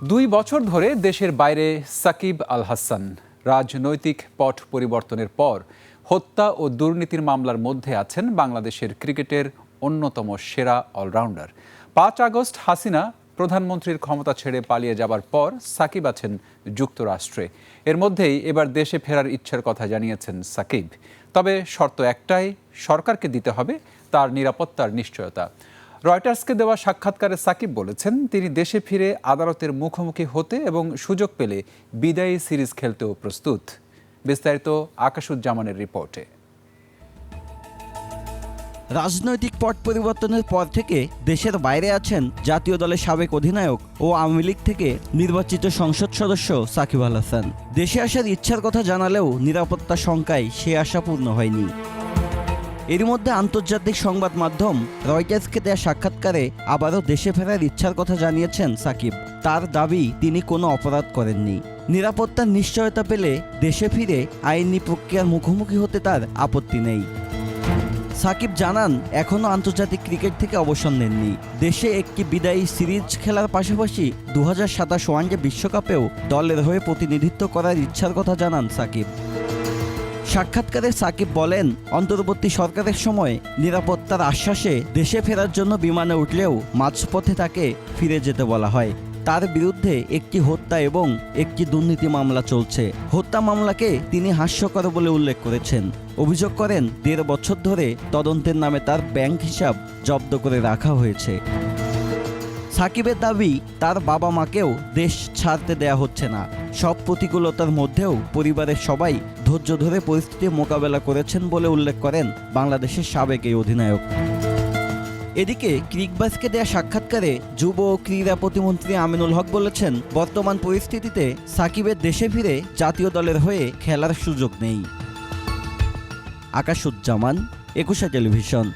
2 বছর ধরে দেশের বাইরে সাকিব আল হাসান। রাজনৈতিক পট পরিবর্তনের পর হত্যা ও দুর্নীতির মামলার মধ্যে আছেন বাংলাদেশের ক্রিকেটের অন্যতম সেরা অলরাউন্ডার। 5 আগস্ট হাসিনা প্রধানমন্ত্রীর ক্ষমতা ছেড়ে পালিয়ে যাবার পর সাকিব আছেন যুক্তরাষ্ট্রে। এর মধ্যেই এবার দেশে ফেরার ইচ্ছার কথা জানিয়েছেন সাকিব। তবে শর্ত একটাই, সরকারকে দিতে হবে তার নিরাপত্তার নিশ্চয়তা। রয়টার্সকে দেওয়া সাক্ষাৎকারে সাকিব বলেছেন, তিনি দেশে ফিরে আদালতের মুখোমুখি হতে এবং সুযোগ পেলে বিদায়ী সিরিজ খেলতেও প্রস্তুত। বিস্তারিত আকাশুজ্জামানের রিপোর্টে। রাজনৈতিক পট পরিবর্তনের পর থেকে দেশের বাইরে আছেন জাতীয় দলের সাবেক অধিনায়ক ও আওয়ামী লীগ থেকে নির্বাচিত সংসদ সদস্য সাকিব আল হাসান। দেশে আসার ইচ্ছার কথা জানালেও নিরাপত্তা শঙ্কায় সে আশা পূর্ণ হয়নি। এর মধ্যে আন্তর্জাতিক সংবাদ মাধ্যম রয়টার্সকে দেয়া সাক্ষাৎকারে আবারও দেশে ফেরার ইচ্ছার কথা জানিয়েছেন সাকিব। তার দাবি, তিনি কোনো অপরাধ করেননি। নিরাপত্তার নিশ্চয়তা পেলে দেশে ফিরে আইনি প্রক্রিয়ার মুখোমুখি হতে তার আপত্তি নেই। সাকিব জানান, এখনও আন্তর্জাতিক ক্রিকেট থেকে অবসর নেননি। দেশে একটি বিদায়ী সিরিজ খেলার পাশাপাশি 2027 ওয়ানডে বিশ্বকাপেও দলের হয়ে প্রতিনিধিত্ব করার ইচ্ছার কথা জানান সাকিব। সাক্ষাৎকারে সাকিব বলেন, অন্তর্বর্তী সরকারের সময় নিরাপত্তার আশ্বাসে দেশে ফেরার জন্য বিমানে উঠলেও মাঝপথে তাকে ফিরে যেতে বলা হয়। তার বিরুদ্ধে একটি হত্যা এবং একটি দুর্নীতি মামলা চলছে। হত্যা মামলাকে তিনি হাস্যকর বলে উল্লেখ করেছেন। অভিযোগ করেন, 1.5 বছর ধরে তদন্তের নামে তার ব্যাংক হিসাব জব্দ করে রাখা হয়েছে। সাকিবের দাবি, তার বাবা মাকেও দেশ ছাড়তে দেয়া হচ্ছে না। সব প্রতিকূলতার মধ্যেও পরিবারের সবাই ধৈর্য ধরে পরিস্থিতি মোকাবেলা করেছেন বলে উল্লেখ করেন বাংলাদেশের সাবেক এই অধিনায়ক। এদিকে ক্রিকবাজকে দেয়া সাক্ষাৎকারে যুব ও ক্রীড়া প্রতিমন্ত্রী আমিনুল হক বলেছেন, বর্তমান পরিস্থিতিতে সাকিবের দেশে ফিরে জাতীয় দলের হয়ে খেলার সুযোগ নেই। আকাশুজ্জামান, একুশে টেলিভিশন।